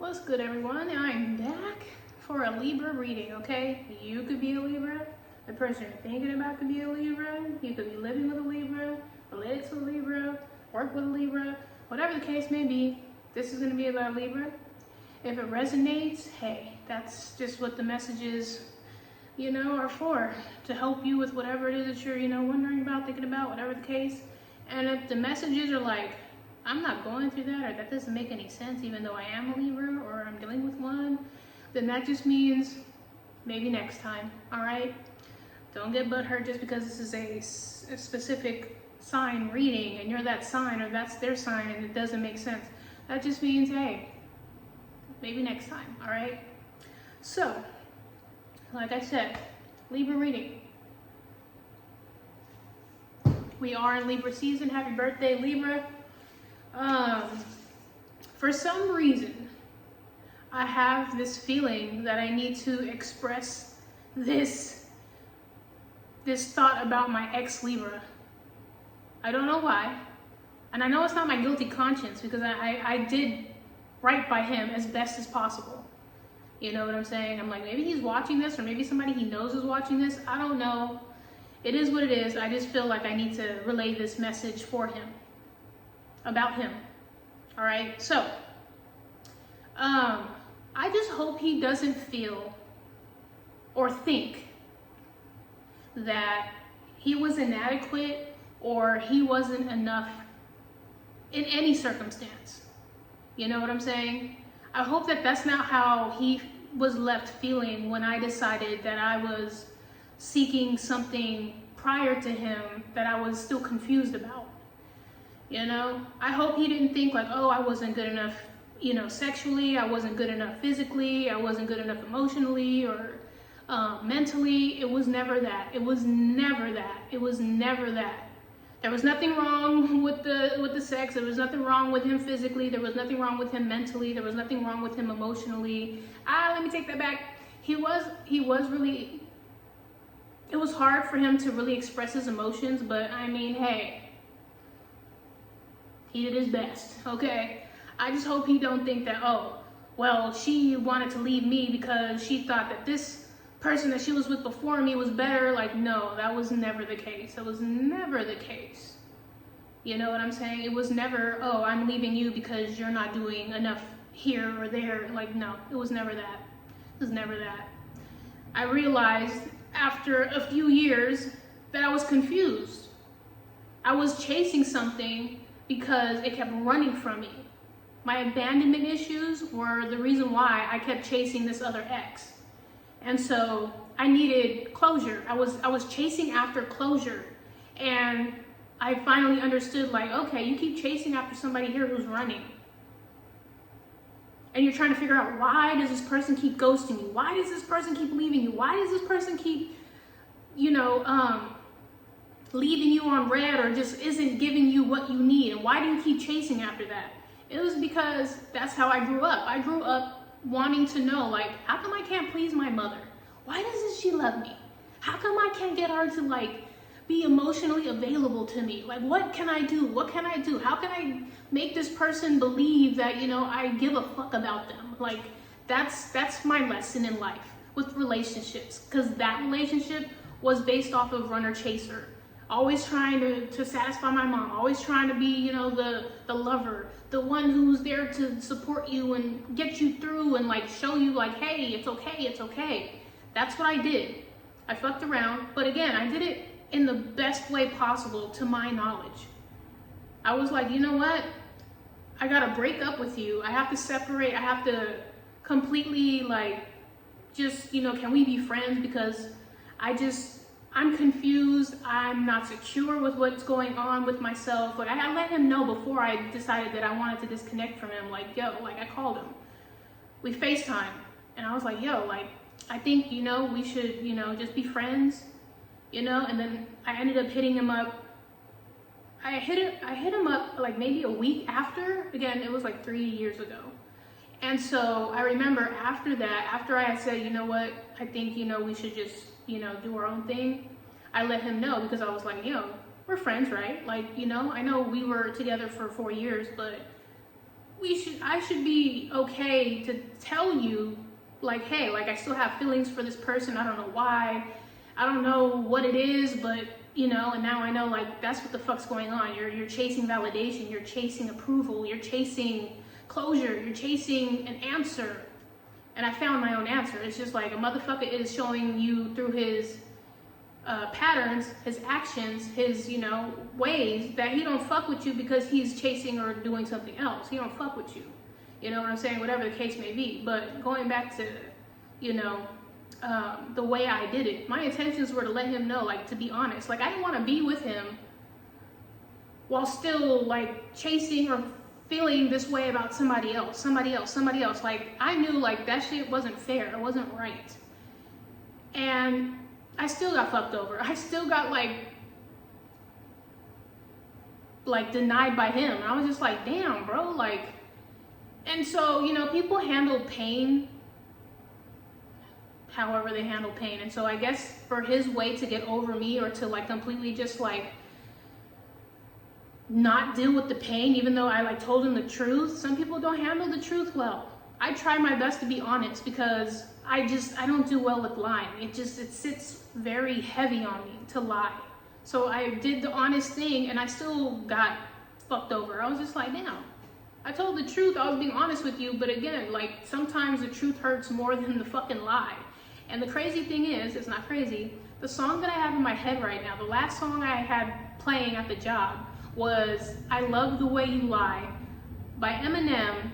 What's good, everyone? I'm back for a Libra reading, okay? You could be a Libra. The person you're thinking about could be a Libra. You could be living with a Libra, related to a Libra, work with a Libra. Whatever the case may be, this is going to be about Libra. If it resonates, hey, that's just what the messages, are for. To help you with whatever it is that you're, wondering about, thinking about, whatever the case. And if the messages are like, I'm not going through that, or that doesn't make any sense, even though I am a Libra or I'm dealing with one, then that just means maybe next time, all right? Don't get butthurt just because this is a specific sign reading and you're that sign or that's their sign and it doesn't make sense. That just means, hey, maybe next time, all right? So, like I said, Libra reading. We are in Libra season. Happy birthday, Libra. For some reason, I have this feeling that I need to express this thought about my ex Libra. I don't know why. And I know it's not my guilty conscience because I did right by him as best as possible. You know what I'm saying? I'm like, maybe he's watching this or maybe somebody he knows is watching this. I don't know. It is what it is. I just feel like I need to relay this message for him. About him. All right, so I just hope he doesn't feel or think that he was inadequate or he wasn't enough in any circumstance. You know what I'm saying? I hope that that's not how he was left feeling when I decided that I was seeking something prior to him that I was still confused about. I hope he didn't think like, oh, I wasn't good enough, sexually, I wasn't good enough physically, I wasn't good enough emotionally or mentally. It was never that. It was never that. It was never that. There was nothing wrong with the sex. There was nothing wrong with him physically. There was nothing wrong with him mentally. There was nothing wrong with him emotionally. Let me take that back. He was really, it was hard for him to really express his emotions, but I mean, hey, he did his best, okay? I just hope he don't think that, oh, well, she wanted to leave me because she thought that this person that she was with before me was better. Like, no, that was never the case. That was never the case. You know what I'm saying? It was never, oh, I'm leaving you because you're not doing enough here or there. Like, no, it was never that. It was never that. I realized after a few years that I was confused. I was chasing something because it kept running from me. My abandonment issues were the reason why I kept chasing this other ex. And so I needed closure. I was chasing after closure. And I finally understood, like, okay, you keep chasing after somebody here who's running. And you're trying to figure out, why does this person keep ghosting you? Why does this person keep leaving you? Why does this person keep, leaving you on red or just isn't giving you what you need? And why do you keep chasing after that? It was because that's how I grew up. I grew up wanting to know, like, how come I can't please my mother? Why doesn't she love me? How come I can't get her to, like, be emotionally available to me? Like, what can I do? What can I do? How can I make this person believe that, I give a fuck about them? Like, that's my lesson in life with relationships, because that relationship was based off of runner chaser. Always trying to satisfy my mom, always trying to be, the lover, the one who's there to support you and get you through and like show you like, hey, it's okay, it's okay. That's what I did. I fucked around, but again, I did it in the best way possible to my knowledge. I was like, you know what? I gotta break up with you. I have to separate. I have to completely like, just, can we be friends? Because I'm confused. I'm not secure with what's going on with myself. Like, I let him know before I decided that I wanted to disconnect from him. Like, yo, like, I called him. We FaceTime. And I was like, yo, like, I think, we should, just be friends, And then I ended up hitting him up. I hit him up like maybe a week after. Again, it was like 3 years ago. And so I remember after that, after I had said, you know what, I think, we should just, do our own thing. I let him know because I was like, we're friends, right? Like, I know we were together for 4 years, but I should be okay to tell you, like, hey, like, I still have feelings for this person. I don't know why. I don't know what it is, but, you know, and now I know, like, that's what the fuck's going on. You're chasing validation. You're chasing approval. You're chasing closure. You're chasing an answer. And I found my own answer. It's just like a motherfucker is showing you through his patterns, his actions, his, you know, ways that he don't fuck with you because he's chasing or doing something else. He don't fuck with you. You know what I'm saying? Whatever the case may be. But going back to, you know, the way I did it, my intentions were to let him know, like, to be honest, like, I didn't want to be with him while still, like, chasing or feeling this way about somebody else. Like, I knew, like, that shit wasn't fair. It wasn't right. And I still got fucked over. I still got, like denied by him. I was just like, damn, bro, like. And so, you know, people handle pain however they handle pain. And so I guess for his way to get over me, or to, like, completely just, like, not deal with the pain, even though I, like, told him the truth. Some people don't handle the truth well. I try my best to be honest because I don't do well with lying. It sits very heavy on me to lie. So I did the honest thing and I still got fucked over. I was just like, damn, I told the truth. I was being honest with you. But again, like, sometimes the truth hurts more than the fucking lie. And the crazy thing is, it's not crazy. The song that I have in my head right now, the last song I had playing at the job was I Love the Way You Lie by Eminem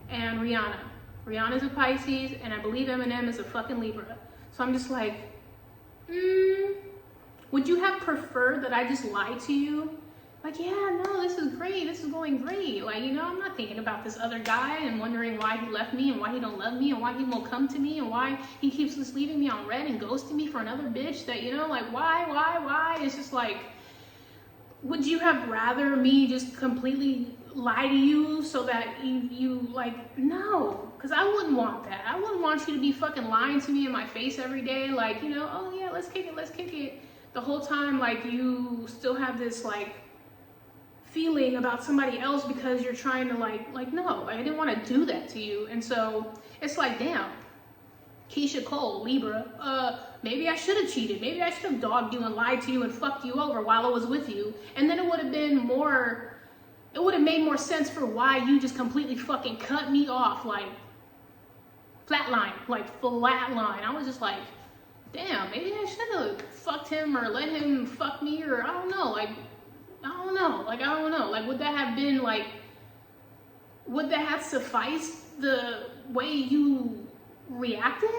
and Rihanna. Rihanna's a Pisces, and I believe Eminem is a fucking Libra. So I'm just like, would you have preferred that I just lie to you? Like, yeah, no, this is great. This is going great. Like, you know, I'm not thinking about this other guy and wondering why he left me and why he don't love me and why he won't come to me and why he keeps just leaving me on red and ghosting me for another bitch that, you know, like, why? It's just like, would you have rather me just completely lie to you so that you like, no, because I wouldn't want that. I wouldn't want you to be fucking lying to me in my face every day, like, you know, oh yeah, let's kick it. The whole time, like, you still have this, like, feeling about somebody else because you're trying to, like, no, like, I didn't want to do that to you. And so it's like, damn, Keisha Cole, Libra, maybe I should have cheated. Maybe I should have dogged you and lied to you and fucked you over while I was with you. And then it would have made more sense for why you just completely fucking cut me off, like, flatline. I was just like, damn, maybe I should have fucked him or let him fuck me, or I don't know. Like, would that have been, like, would that have sufficed the way you reacted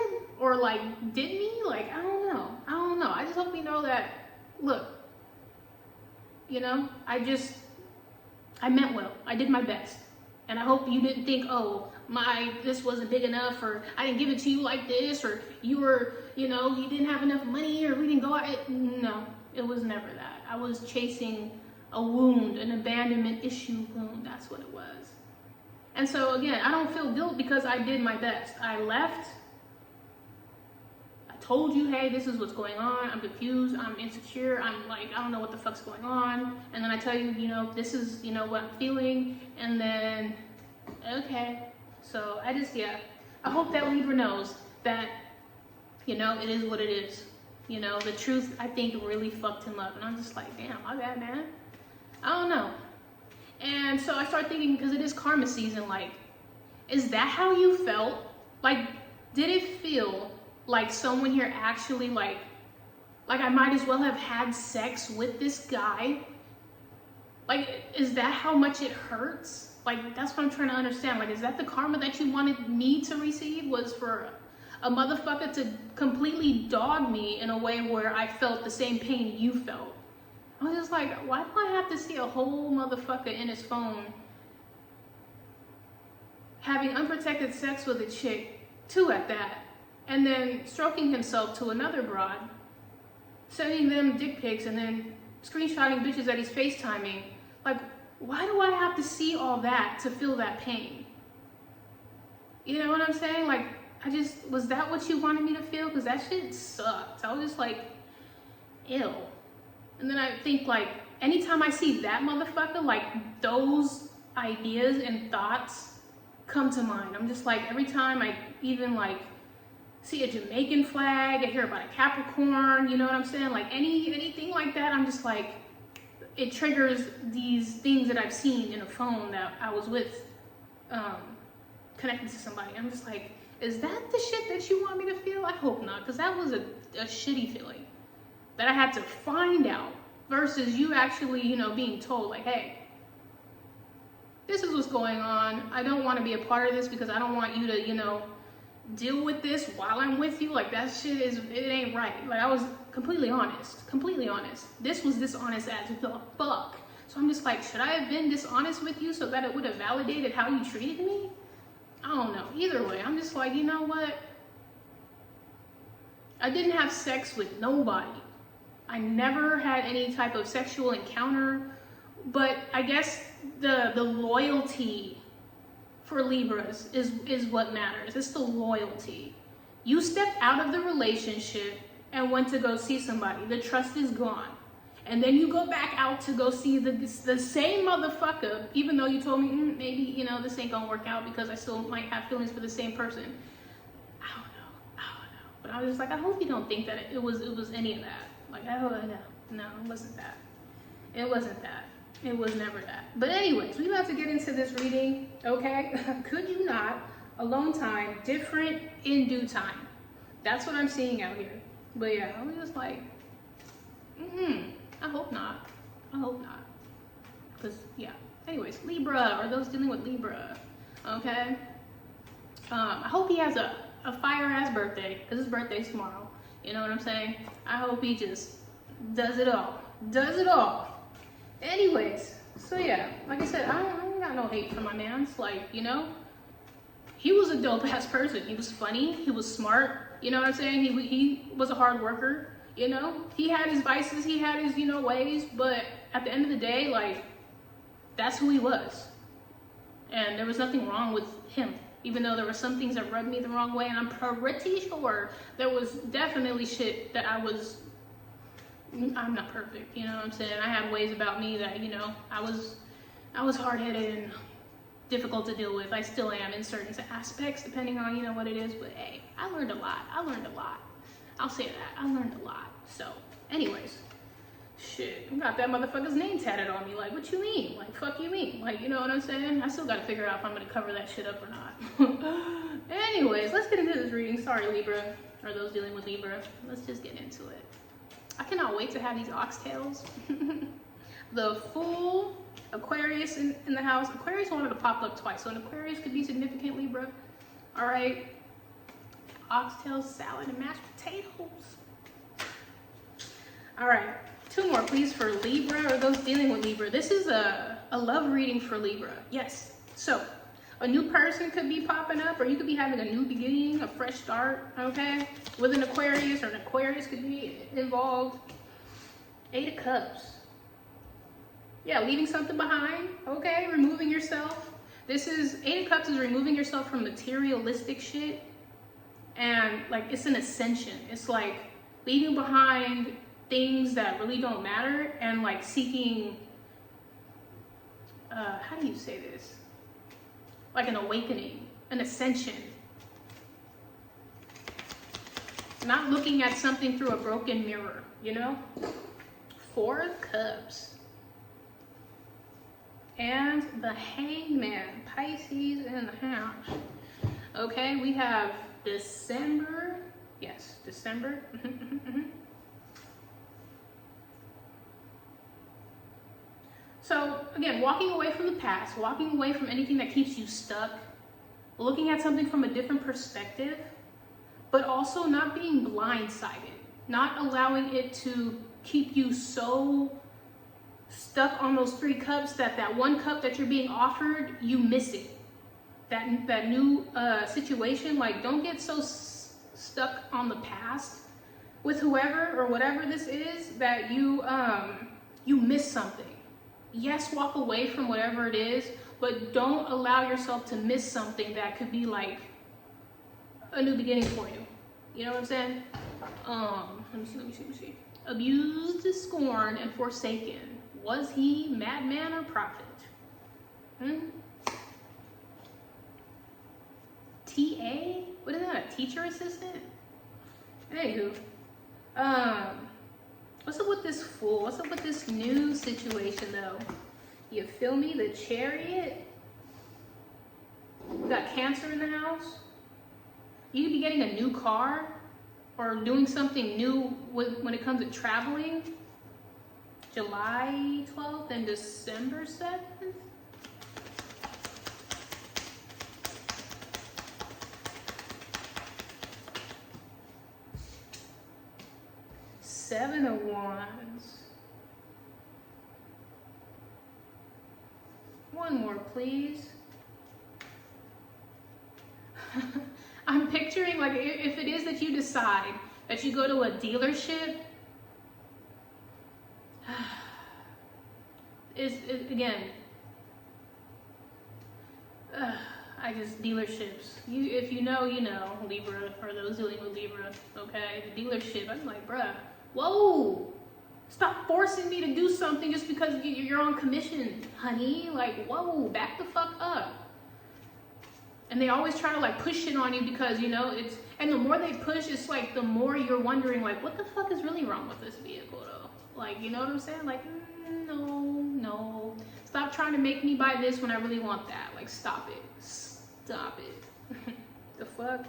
or, like, did me? Like, I don't know. I just hope you know that, look, you know, I meant well. I did my best. And I hope you didn't think, oh, this wasn't big enough, or I didn't give it to you like this, or you were, you know, you didn't have enough money, or we didn't go out. No, it was never that. I was chasing a wound, an abandonment issue wound. That's what it was. And so again, I don't feel guilt because I did my best. I left. I told you, hey, this is what's going on. I'm confused. I'm insecure. I'm like, I don't know what the fuck's going on. And then I tell you, you know, this is, you know, what I'm feeling. And then, okay. So I hope that Libra knows that, you know, it is what it is. You know, the truth, I think, really fucked him up. And I'm just like, damn, my bad, man. I don't know. And so I started thinking, because it is karma season, like, is that how you felt? Like, did it feel like someone here actually, like I might as well have had sex with this guy? Like, is that how much it hurts? Like, that's what I'm trying to understand. Like, is that the karma that you wanted me to receive, was for a motherfucker to completely dog me in a way where I felt the same pain you felt? I was just like, why do I have to see a whole motherfucker in his phone having unprotected sex with a chick, 2 at that, and then stroking himself to another broad, sending them dick pics, and then screenshotting bitches that he's FaceTiming? Like, why do I have to see all that to feel that pain? You know what I'm saying? Like, was that what you wanted me to feel? Because that shit sucked. I was just like, ew. And then I think, like, anytime I see that motherfucker, like, those ideas and thoughts come to mind. I'm just like, every time I even like see a Jamaican flag, I hear about a Capricorn, you know what I'm saying? Like anything like that, I'm just like, it triggers these things that I've seen in a phone that I was with, connected to somebody. I'm just like, is that the shit that you want me to feel? I hope not, because that was a shitty feeling that I had to find out versus you actually, you know, being told like, hey, this is what's going on. I don't want to be a part of this because I don't want you to, you know, deal with this while I'm with you. Like, that shit is, it ain't right. Like, I was completely honest. This was dishonest as the fuck. So I'm just like, should I have been dishonest with you so that it would have validated how you treated me? I don't know. Either way, I'm just like, you know what? I didn't have sex with nobody. I never had any type of sexual encounter, but I guess the loyalty for Libras is what matters. It's the loyalty. You stepped out of the relationship and went to go see somebody. The trust is gone. And then you go back out to go see the same motherfucker, even though you told me, maybe, you know, this ain't gonna work out because I still might have feelings for the same person. I don't know. But I was just like, I hope you don't think that it was any of that. Like, no, it wasn't that. It wasn't that. It was never that. But anyways, we about to get into this reading, okay? Could you not? Alone time, different in due time. That's what I'm seeing out here. But yeah, I was just like, I hope not. Because, yeah. Anyways, Libra, or those dealing with Libra, okay? I hope he has a fire-ass birthday, because his birthday's tomorrow. You know what I'm saying? I hope he just does it all. Anyways, so yeah, like I said, I don't got no hate for my man's. Like, you know, he was a dope-ass person. He was funny. He was smart. You know what I'm saying? He was a hard worker. You know, he had his vices, he had his, you know, ways, but at the end of the day, like, that's who he was. And there was nothing wrong with him, even though there were some things that rubbed me the wrong way, and I'm pretty sure there was definitely shit that I'm not perfect, you know what I'm saying? I had ways about me that, you know, I was hard-headed and difficult to deal with. I still am in certain aspects, depending on, you know, what it is, but hey, I learned a lot. I'll say that. I learned a lot. So, anyways, shit, I got that motherfucker's name tatted on me. Like, what you mean? Like, fuck you mean? Like, you know what I'm saying? I still gotta figure out if I'm gonna cover that shit up or not. Anyways, let's get into this reading. Sorry, Libra, or those dealing with Libra. Let's just get into it. I cannot wait to have these oxtails. The full Aquarius in the house. Aquarius wanted to pop up twice, so an Aquarius could be significant, Libra. All right. Oxtail, salad, and mashed potatoes. All right, 2 more, please, for Libra, or those dealing with Libra. This is a love reading for Libra. Yes. So, a new person could be popping up, or you could be having a new beginning, a fresh start, okay? With an Aquarius, or an Aquarius could be involved. 8 of Cups. Yeah, leaving something behind, okay? Removing yourself. This is, 8 of Cups is removing yourself from materialistic shit. And like, it's an ascension. It's like leaving behind things that really don't matter and like seeking, how do you say this? Like an awakening, an ascension. Not looking at something through a broken mirror, you know? 4 of Cups. And the Hangman, Pisces in the house. Okay, we have December. Yes, December. So again, walking away from the past, walking away from anything that keeps you stuck, looking at something from a different perspective, but also not being blindsided, not allowing it to keep you so stuck on those 3 cups that 1 cup that you're being offered, you miss it. That new situation, like, don't get so stuck on the past with whoever or whatever this is that you miss something. Yes, walk away from whatever it is, but don't allow yourself to miss something that could be like a new beginning for you. You know what I'm saying? Let me see. Abused, scorned, and forsaken. Was he madman or prophet? TA? What is that, a teacher assistant? Anywho, what's up with this fool? What's up with this new situation though? You feel me? The Chariot. You got Cancer in the house. You could be getting a new car or doing something new when it comes to traveling. July 12th and December 7th. Seven of Wands. One more, please. I'm picturing, like, if it is that you decide that you go to a dealership, again, dealerships. If you know, you know, Libra, or those dealing with Libra, okay? The dealership, I'm like, bruh, whoa, stop forcing me to do something just because you're on commission, honey. Like, whoa, back the fuck up. And they always try to like push it on you because, you know, and the more they push, it's like the more you're wondering, like, what the fuck is really wrong with this vehicle though? Like, you know what I'm saying? Like, no. Stop trying to make me buy this when I really want that. Like, stop it. Stop it. The fuck?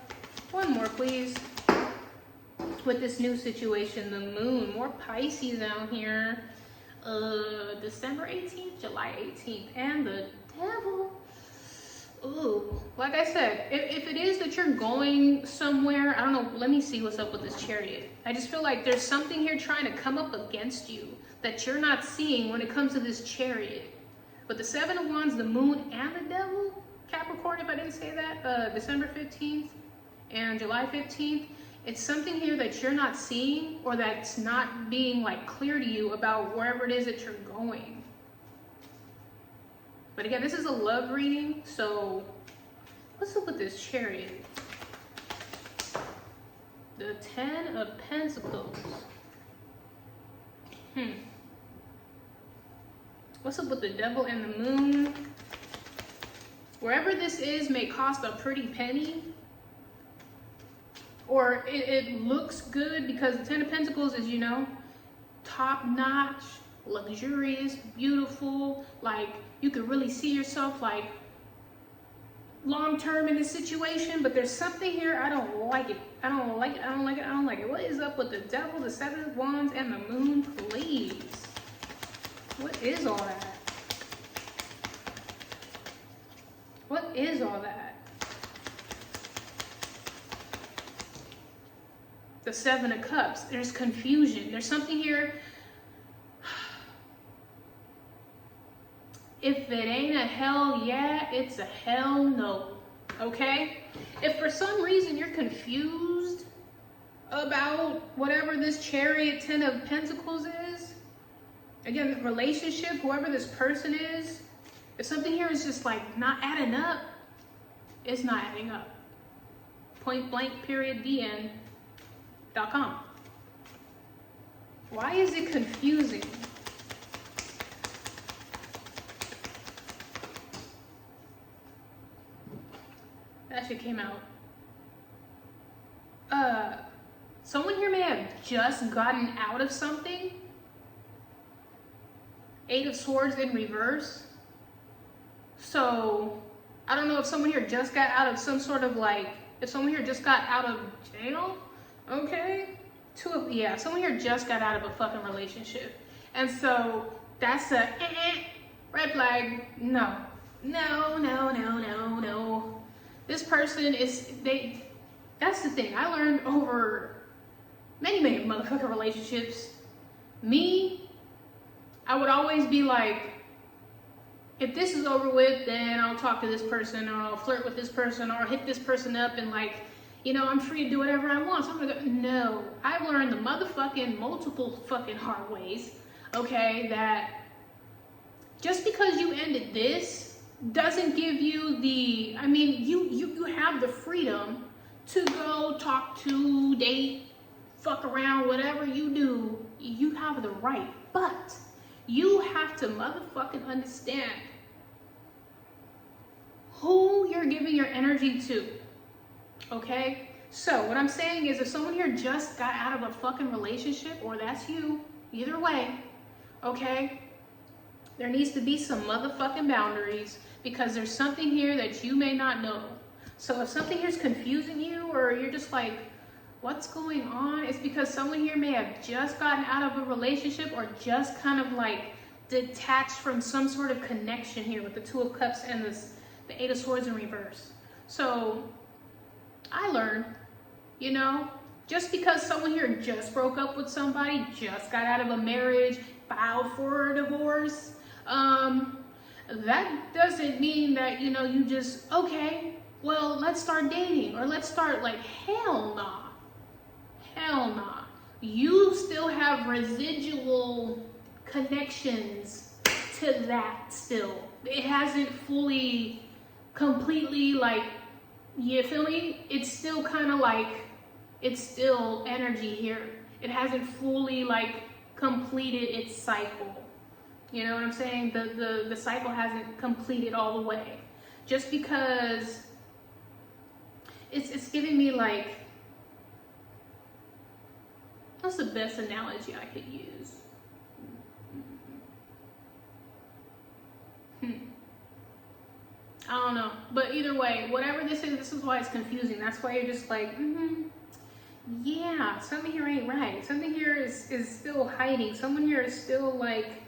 One more, please. With this new situation, the moon, more Pisces out here. December 18th, July 18th, and the devil. Ooh, like I said, if it is that you're going somewhere, I don't know, let me see what's up with this Chariot. I just feel like there's something here trying to come up against you that you're not seeing when it comes to this Chariot. But the Seven of Wands, the moon, and the devil, Capricorn, if I didn't say that, December 15th and July 15th, it's something here that you're not seeing or that's not being like clear to you about wherever it is that you're going. But again, this is a love reading, so what's up with this Chariot? The Ten of Pentacles. What's up with the devil and the moon? Wherever this is may cost a pretty penny. Or it looks good because the Ten of Pentacles is, you know, top-notch, luxurious, beautiful. Like, you could really see yourself like long-term in this situation, but there's something here, I don't like it. I don't like it. What is up with the devil, the Seven of Wands, and the moon, please? What is all that? What is all that? The Seven of Cups, there's confusion. There's something here. If it ain't a hell yeah, it's a hell no, okay? If for some reason you're confused about whatever this Chariot, Ten of Pentacles is, again, the relationship, whoever this person is, if something here is just like not adding up, it's not adding up. Point blank, period, the end.com. Why is it confusing? That shit came out. Someone here may have just gotten out of something. Eight of Swords in reverse. So, I don't know if someone here just got out of some sort of like, if someone here just got out of jail, okay? Someone here just got out of a fucking relationship. And so, that's a red flag. No. This person is, that's the thing. I learned over many motherfucking relationships. Me, I would always be like, if this is over with, then I'll talk to this person, or I'll flirt with this person, or I'll hit this person up, and like, you know, I'm free to do whatever I want. So I'm gonna go, no. I've learned the motherfucking multiple fucking hard ways, okay, that just because you ended this doesn't give you the, I mean, you have the freedom to go talk to, date, fuck around, whatever you do, you have the right. But you have to motherfucking understand who you're giving your energy to, okay? So what I'm saying is, if someone here just got out of a fucking relationship, or that's you, either way, okay? There needs to be some motherfucking boundaries, because there's something here that you may not know. So if something here is confusing you, or you're just like, what's going on? It's because someone here may have just gotten out of a relationship, or just kind of like detached from some sort of connection here with the Two of Cups and the Eight of Swords in reverse. So I learned, you know, just because someone here just broke up with somebody, just got out of a marriage, filed for a divorce, that doesn't mean that, you know, you just, okay, well, let's start dating, or let's start, like, hell nah. Hell nah. You still have residual connections to that still. It hasn't fully, completely, like, you feel me? It's still kind of like, it's still energy here. It hasn't fully, like, completed its cycle. You know what I'm saying? The cycle hasn't completed all the way. Just because it's giving me, like, what's the best analogy I could use? I don't know. But either way, whatever this is why it's confusing. That's why you're just like, yeah, something here ain't right. Something here is still hiding. Someone here is still, like,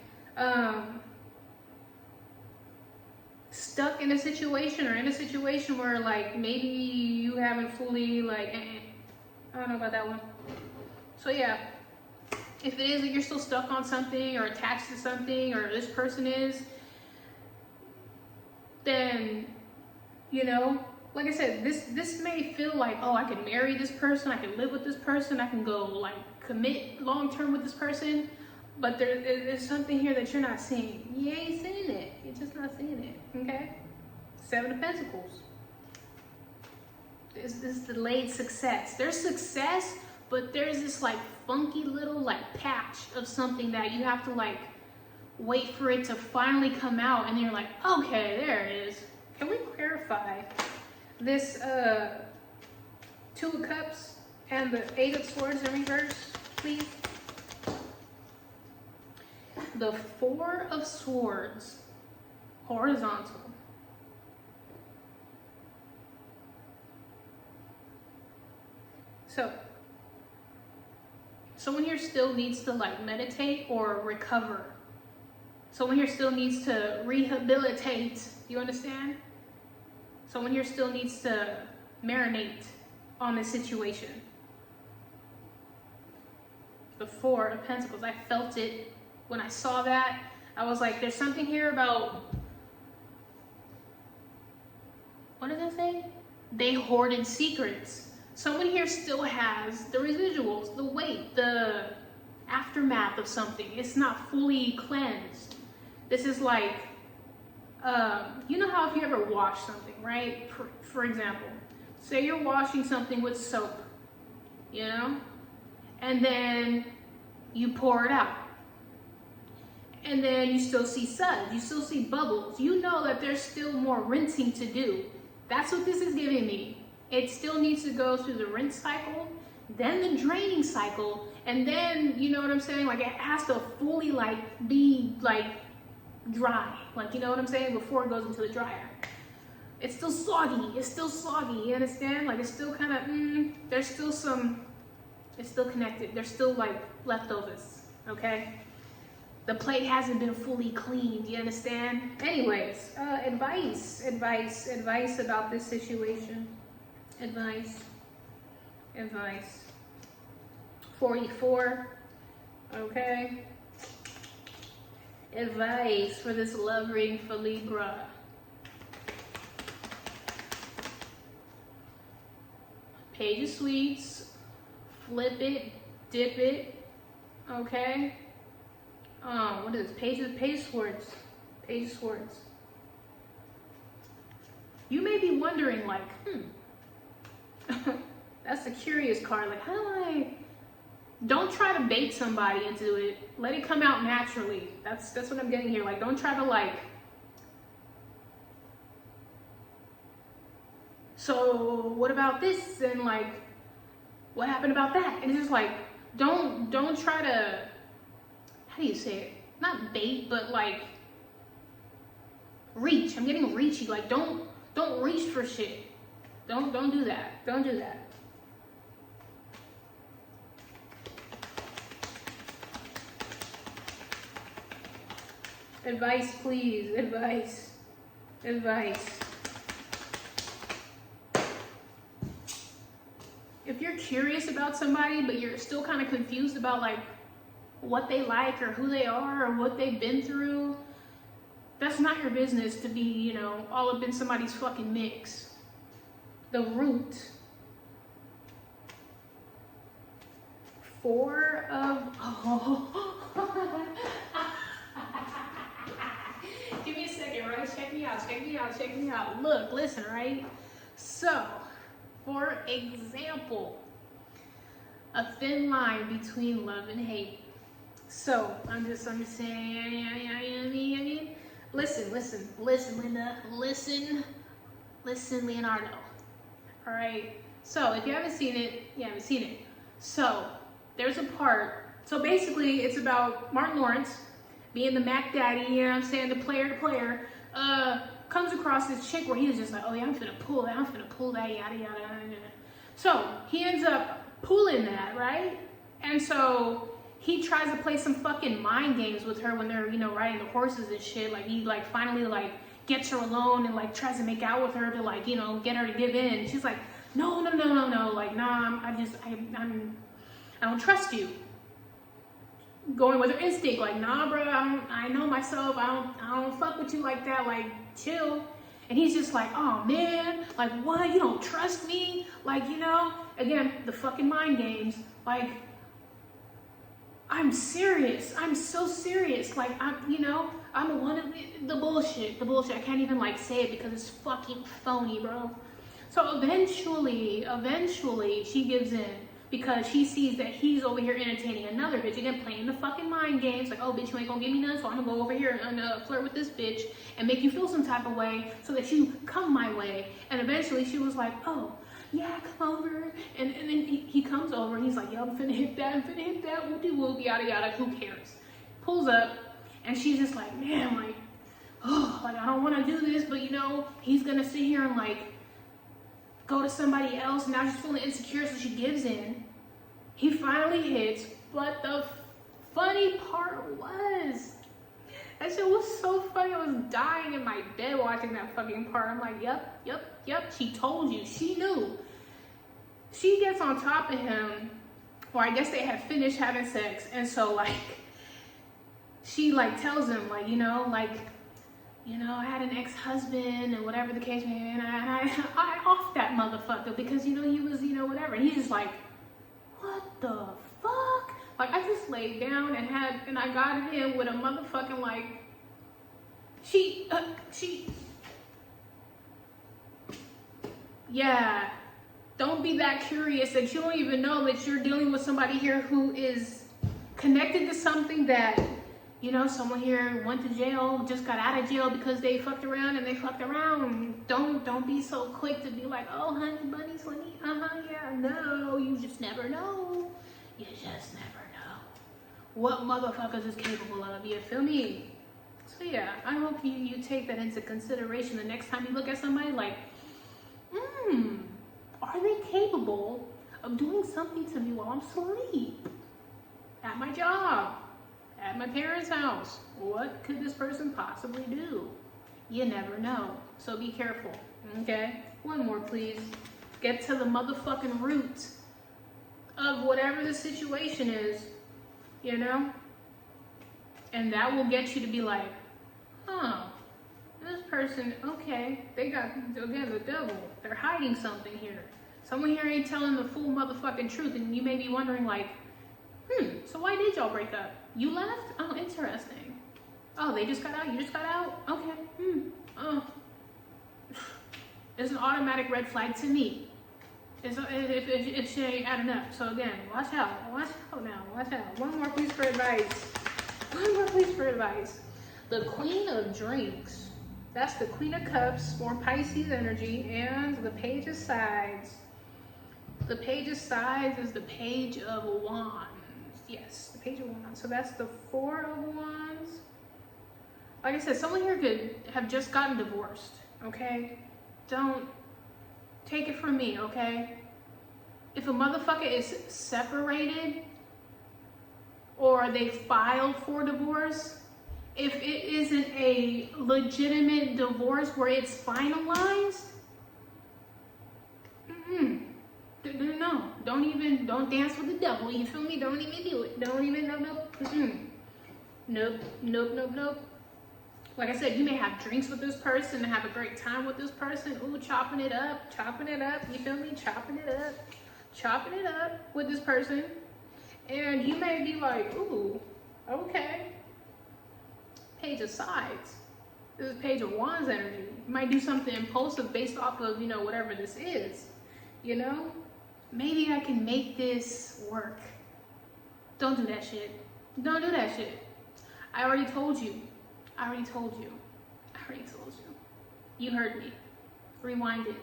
stuck in a situation, or in a situation where, like, maybe you haven't fully, like, I don't know about that one. So yeah, if it is that you're still stuck on something, or attached to something, or this person is, then, you know, like I said, this may feel like, oh, I can marry this person, I can live with this person, I can go, like, commit long-term with this person, but there's something here that you're not seeing. You ain't seeing it. You're just not seeing it, okay? Seven of Pentacles. This delayed success. There's success, but there's this, like, funky little, like, patch of something that you have to, like, wait for it to finally come out, and you're like, okay, there it is. Can we clarify this Two of Cups and the Eight of Swords in reverse, please? The Four of Swords, horizontal. So someone here still needs to, like, meditate or recover. Someone here still needs to rehabilitate. You understand? Someone here still needs to marinate on this situation. The Four of Pentacles. I felt it when I saw that. I was like, there's something here about, what does it say? They hoarded secrets. Someone here still has the residuals, the weight, the aftermath of something. It's not fully cleansed. This is like, you know how if you ever wash something, right? For example, say you're washing something with soap, you know? And then you pour it out. And then you still see suds, you still see bubbles. You know that there's still more rinsing to do. That's what this is giving me. It still needs to go through the rinse cycle, then the draining cycle, and then, you know what I'm saying? Like, it has to fully, like, be, like, dry. Like, you know what I'm saying? Before it goes into the dryer. It's still soggy. It's still soggy. You understand? Like, it's still kind of, there's still some, it's still connected. There's still, like, leftovers, okay? The plate hasn't been fully cleaned. You understand? Anyways, advice about this situation. Advice. 44. Okay. Advice for this love ring for Libra. Page of Sweets. Flip it. Dip it. Okay. What is this? Page of Swords. Page of Swords. You may be wondering, like, that's a curious card. Like, how do I... Don't try to bait somebody into it. Let it come out naturally. That's what I'm getting here. Like, don't try to, like... so what about this? And like, what happened about that? And it's just like, don't try to, how do you say it? Not bait, but like reach. I'm getting reachy. Like, don't reach for shit. Don't do that. Don't do that. Advice, please. Advice. Advice. If you're curious about somebody, but you're still kind of confused about like what they like or who they are or what they've been through, that's not your business to be, you know, all up in somebody's fucking mix. The root. 4 of, oh. Give me a second, right? Check me out, check me out, check me out. Look, listen, right? So, for example, a thin line between love and hate. So, I'm just saying, listen, Linda, listen, Leonardo. All right. So, if you haven't seen it, you haven't seen it. So, there's a part. So, basically, it's about Martin Lawrence being the Mac Daddy, you know what I'm saying, the player, comes across this chick where he was just like, oh yeah, I'm finna pull that, yada, yada, yada. So he ends up pulling that, right? And so he tries to play some fucking mind games with her when they're, you know, riding the horses and shit. Like, he like finally like gets her alone and like tries to make out with her to like, you know, get her to give in. She's like, no, like, nah, I don't trust you. Going with her instinct, like, nah, bro, I know myself. I don't fuck with you like that. Like, chill. And he's just like, oh man, like, what? You don't trust me? Like, you know, again, the fucking mind games. Like, I'm serious. I'm so serious. Like, I'm one of the bullshit. I can't even like say it because it's fucking phony, bro. So eventually she gives in. Because she sees that he's over here entertaining another bitch. Again, playing the fucking mind games. Like, oh, bitch, you ain't gonna give me none, so I'm gonna go over here and flirt with this bitch and make you feel some type of way so that you come my way. And eventually she was like, oh, yeah, come over. And then he comes over and he's like, yo, I'm finna hit that, whoop-de-whoop, yada, yada, who cares? Pulls up and she's just like, man, like, oh, like, I don't wanna do this, but you know, he's gonna sit here and like, go to somebody else, and now she's feeling insecure, so she gives in. He finally hits, but the funny part was, that shit was so funny. I was dying in my bed watching that fucking part. I'm like, yep, she told you, she knew. She gets on top of him, or I guess they had finished having sex, and so like, she like tells him like, I had an ex-husband and whatever the case may be, and I off that motherfucker because, you know, he was, you know, whatever. And he's just like, what the fuck? Like, I just laid down and I got in with a motherfucking, like, yeah. Don't be that curious that you don't even know that you're dealing with somebody here who is connected to something that, you know, someone here went to jail, just got out of jail because they fucked around and they fucked around. Don't be so quick to be like, oh, honey, bunny, slingy, yeah, no, you just never know. You just never know what motherfuckers is capable of, you feel me? So yeah, I hope you take that into consideration the next time you look at somebody like, are they capable of doing something to me while I'm asleep? At my job? At my parents' house? What could this person possibly do? You never know. So be careful, okay? One more, please. Get to the motherfucking root of whatever the situation is, you know? And that will get you to be like, huh, this person, okay, they got, again, the devil. They're hiding something here. Someone here ain't telling the full motherfucking truth, and you may be wondering like, so why did y'all break up? You left? Oh, interesting. Oh, they just got out? You just got out? Okay. Oh. It's an automatic red flag to me. If she ain't adding up. So again, watch out now. Watch out. One more please for advice. The Queen of Drinks. That's the Queen of Cups, more Pisces energy, and the Page of Sides. The Page of Sides is the Page of Wands. Yes, the Page of Wands. So that's the Four of Wands. Like I said, someone here could have just gotten divorced, okay? Don't take it from me, okay? If a motherfucker is separated or they filed for divorce, if it isn't a legitimate divorce where it's finalized, no, don't dance with the devil, you feel me? Don't even do it. Don't even, nope. Like I said, you may have drinks with this person and have a great time with this person. Ooh, chopping it up, you feel me? Chopping it up with this person. And you may be like, ooh, okay. Page of Sides. This is Page of Wands energy. You might do something impulsive based off of, you know, whatever this is. You know? Maybe I can make this work. Don't do that shit. Don't do that shit. I already told you. You heard me. Rewind it.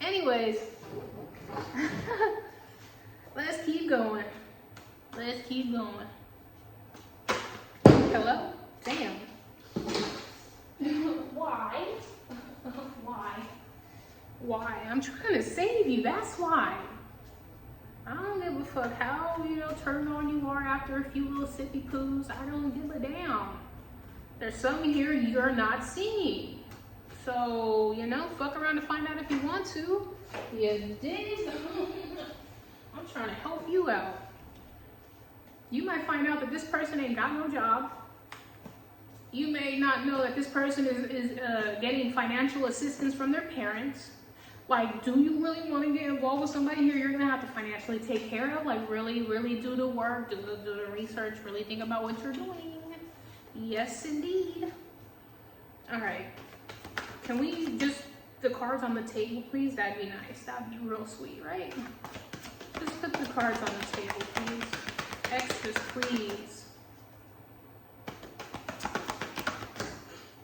Anyways, let's keep going. Hello? Damn. Why? I'm trying to save you, that's why. I don't give a fuck how, you know, turned on you are after a few little sippy poos. I don't give a damn. There's some here you're not seeing. So, you know, fuck around to find out if you want to. You dig? I'm trying to help you out. You might find out that this person ain't got no job. You may not know that this person is getting financial assistance from their parents. Like, do you really want to get involved with somebody here you're going to have to financially take care of? Like, really do the work, do the research, really think about what you're doing. Yes, indeed. All right. Can we just, the cards on the table, please? That'd be nice. That'd be real sweet, right? Just put the cards on the table, please. Extras, please.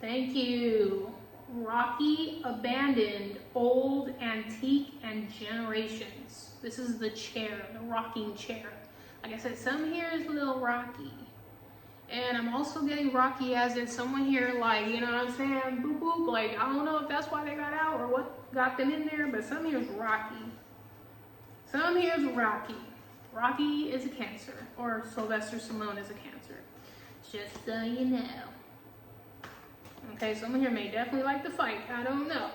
Thank you. Rocky, abandoned, old, antique, and generations. This is the chair, the rocking chair. Like I said, some here is a little rocky. And I'm also getting rocky as in someone here, like, you know what I'm saying, boop boop, like, I don't know if that's why they got out or what got them in there, but some here's rocky. Some here's rocky. Rocky is a Cancer, or Sylvester Stallone is a Cancer. Just so you know. Okay, someone here may definitely like to fight. I don't know.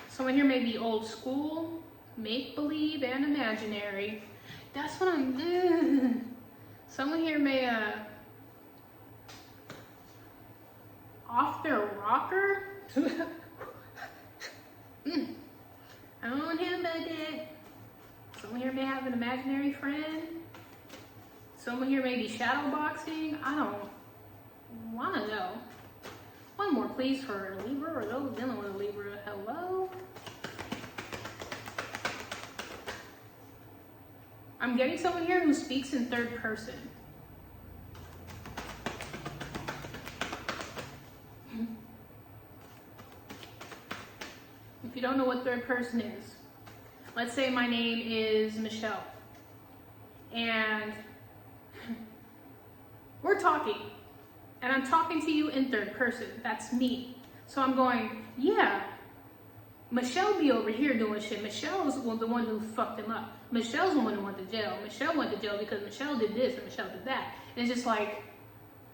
Someone here may be old school, make-believe, and imaginary. That's what I'm doing. Someone here may, off their rocker? I don't know about that. Someone here may have an imaginary friend. Someone here may be shadow boxing. I don't want to know. One more, please, for Libra or those dealing with a Libra. Hello? I'm getting someone here who speaks in third person. If you don't know what third person is, let's say my name is Michelle, and we're talking, and I'm talking to you in third person. That's me. So I'm going, yeah, Michelle be over here doing shit. Michelle's the one who fucked him up. Michelle's the one who went to jail. Michelle went to jail because Michelle did this and Michelle did that. And it's just like,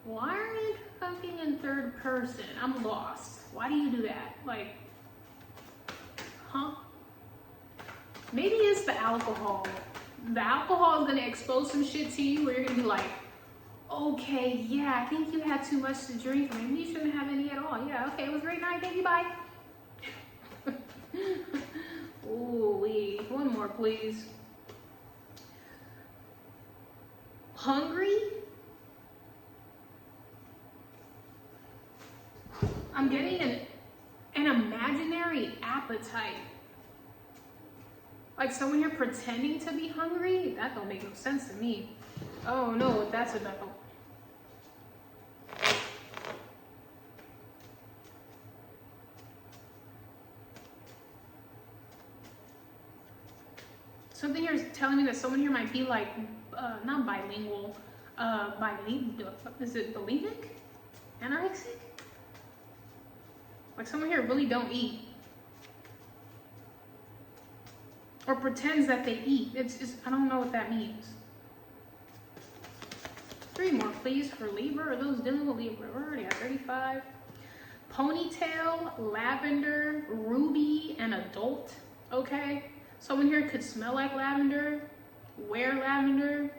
why are you talking in third person? I'm lost. Why do you do that? Like, huh? Maybe it's the alcohol. The alcohol is gonna expose some shit to you where you're gonna be like, okay, yeah, I think you had too much to drink. Maybe you shouldn't have any at all. Yeah, okay, it was a great night. Thank you, bye. Ooh, one more, please. Hungry? I'm getting an imaginary appetite. Like someone here pretending to be hungry? That don't make no sense to me. Oh no, what that's about. Something here is telling me that someone here might be like, not bilingual, is it bulimic? Anorexic? Like someone here really don't eat. Or pretends that they eat. It's just, I don't know what that means. 3 more, please, for Libra. Are those dealing with Libra? We're already at 35. Ponytail, lavender, ruby, and adult. Okay? Someone here could smell like lavender, wear lavender.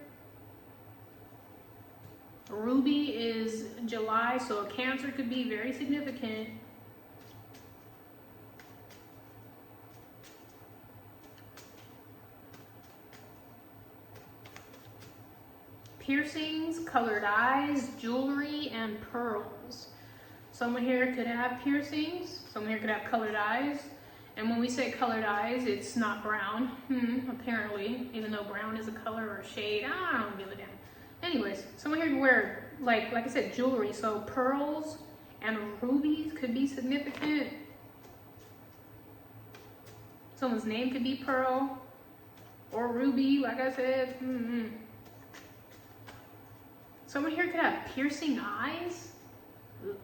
Ruby is July, so a Cancer could be very significant. Piercings, colored eyes, jewelry, and pearls. Someone here could have piercings. Someone here could have colored eyes. And when we say colored eyes, it's not brown, apparently, even though brown is a color or a shade. I don't give a damn. Anyways, someone here could wear, like I said, jewelry. So pearls and rubies could be significant. Someone's name could be Pearl or Ruby, like I said. Someone here could have piercing eyes. Ugh.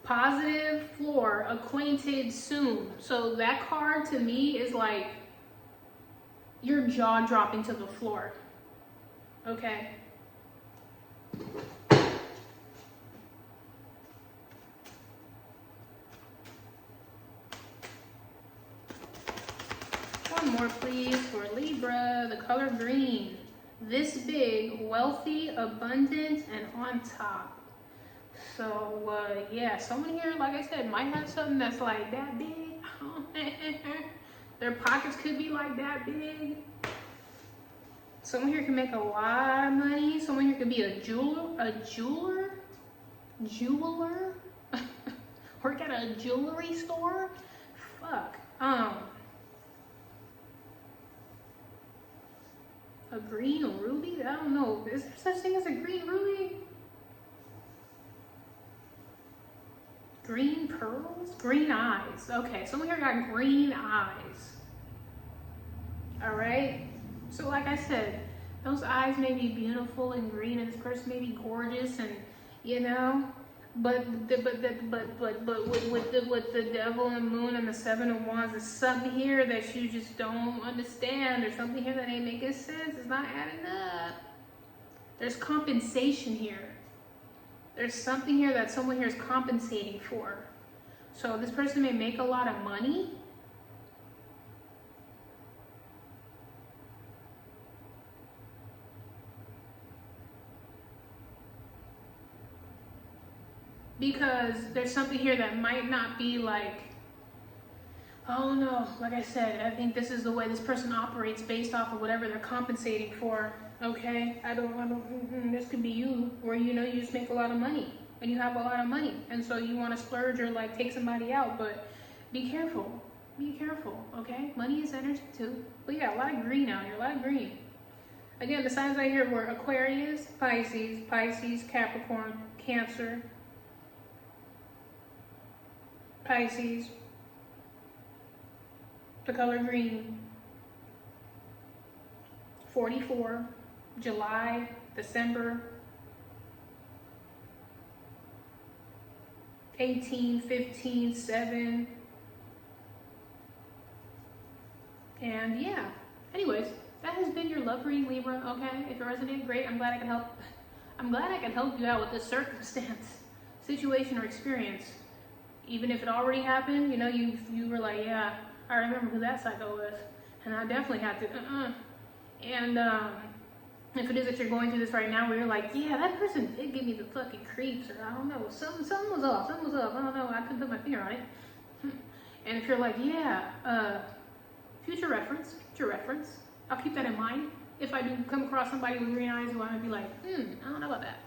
Positive floor, acquainted soon. So that card to me is like your jaw dropping to the floor. Okay. One more, please, for Libra. The color green. This big, wealthy, abundant, and on top. So, yeah, someone here, like I said, might have something that's like that big. Their pockets could be like that big. Someone here can make a lot of money. Someone here could be a jeweler? Work at a jewelry store? Fuck. A green ruby? I don't know. Is there such thing as a green ruby? Green pearls? Green eyes. Okay, someone here got green eyes. All right. So like I said, those eyes may be beautiful and green, and this person may be gorgeous, and you know, but with the devil and moon and the 7 of wands, there's something here that you just don't understand. There's something here that ain't making sense. It's not adding up. There's compensation here. There's something here that someone here is compensating for. So this person may make a lot of money. Because there's something here that might not be like, oh no, like I said, I think this is the way this person operates based off of whatever they're compensating for. Okay, this could be you, where you know you just make a lot of money and you have a lot of money, and so you want to splurge or like take somebody out, but be careful, okay? Money is energy too. But yeah, a lot of green out here, a lot of green. Again, the signs I hear were Aquarius, Pisces, Capricorn, Cancer, Pisces, the color green, 44, July, December, 18, 15, 7, and yeah. Anyways, that has been your love reading, Libra. Okay, if it resonated, great. I'm glad I could help. I'm glad I could help you out with this circumstance, situation, or experience. Even if it already happened, you know, you were like, yeah, I remember who that psycho was, and I definitely had to. And if it is that you're going through this right now, where you're like, yeah, that person did give me the fucking creeps, or I don't know, something was off, I don't know, I couldn't put my finger on it. And if you're like, yeah, future reference, I'll keep that in mind. If I do come across somebody with green eyes who I might be like, I don't know about that.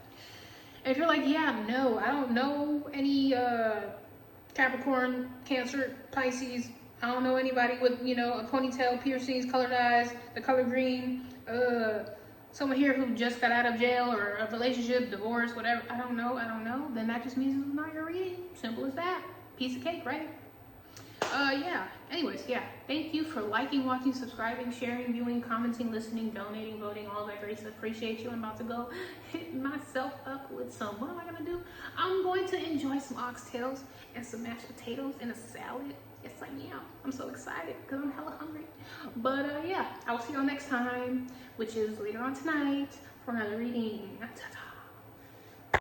If you're like, yeah, no, I don't know any Capricorn, Cancer, Pisces. I don't know anybody with, you know, a ponytail, piercings, colored eyes, the color green, someone here who just got out of jail or a relationship, divorce, whatever. I don't know. Then that just means it's not your reading. Simple as that. Piece of cake, right? Yeah. Anyways, yeah. Thank you for liking, watching, subscribing, sharing, viewing, commenting, listening, donating, voting, all that great stuff. Appreciate you. I'm about to go hit myself up with some. What am I gonna do? I'm going to enjoy some oxtails and some mashed potatoes and a salad. Yes, I am. I'm so excited because I'm hella hungry. But yeah, I will see y'all next time, which is later on tonight for another reading. Ta-ta.